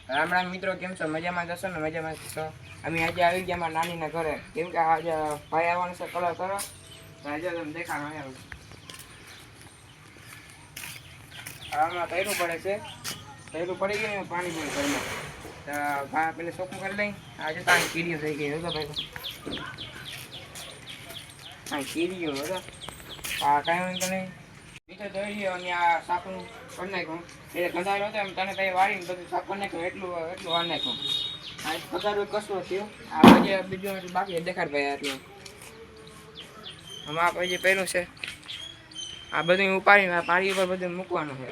રામ રામ મિત્રો, કેમ છો? મજામાં જશો ને? મજામાં છો? અમે આજે આવી ગયા મારા નાનીના ઘરે, કેમ કે આજે ભાઈ આવવાનું છે કલર કરો. આજે તમે દેખાડો આમાં તૈરું પડે છે. તૈરું પડી ગયું ને પાણી પણ ઘરમાં ભા પેલે ચોખ્ખું કરી લઈ. આજે તાણી કીડીઓ થઈ ગઈ હતો ભાઈ. હા કીડીઓ હતો. આ કાંઈ વાંધો નહીં. નીચે દોડી ગયો અને આ સાપનું કરી નાખ્યું. એ ગંધારો હતો એમ તને કઈ વાળીને બધું સાફ કરી નાખ્યું. એટલું વાર નાખ્યું. આ પગાર કશું થયું. આ પછી બીજું બાકી દેખાડ ભાઈ. એટલું આમાં આપણે જે પહેલું છે આ બધું ઉપાડીને આ પાણી ઉપર બધું મૂકવાનું છે.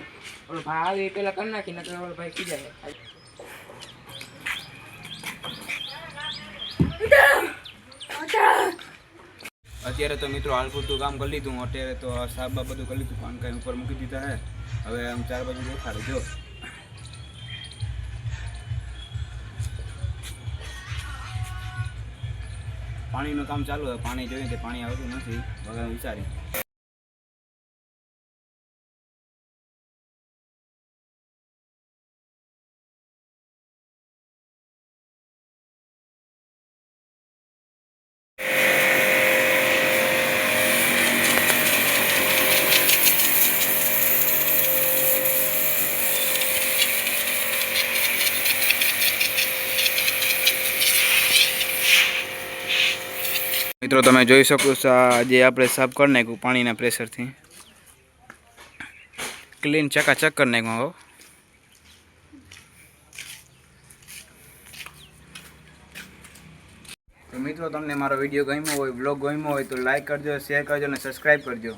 ઓલો ભાઈ આવી પેલા કરી નાખી નકર ઓલો ભાઈ કીધા છે. અત્યારે તો મિત્રો હાલ પૂરતું કામ કરી લીધું. અત્યારે તો સાહેબ બધું કરી લીધું. પાન કાંઈ ઉપર મૂકી દીધા હે. હવે આમ 4 બાજુ દેખાડે જો પાણીનું કામ ચાલુ છે. પાણી જોઈએ કે પાણી આવતું નથી વગર વિચારી. મિત્રો તમે જોઈ શકો છો આજે આપણે સાફ કરી નાખ્યું પાણીના પ્રેશરથી. ક્લીન ચકાચક કરી નાખ્યું. હો તો મિત્રો તમને મારો વિડીયો ગમ્યો હોય, બ્લોગ ગમ્યો હોય તો લાઈક કરજો, શેર કરજો અને સબસ્ક્રાઈબ કરજો.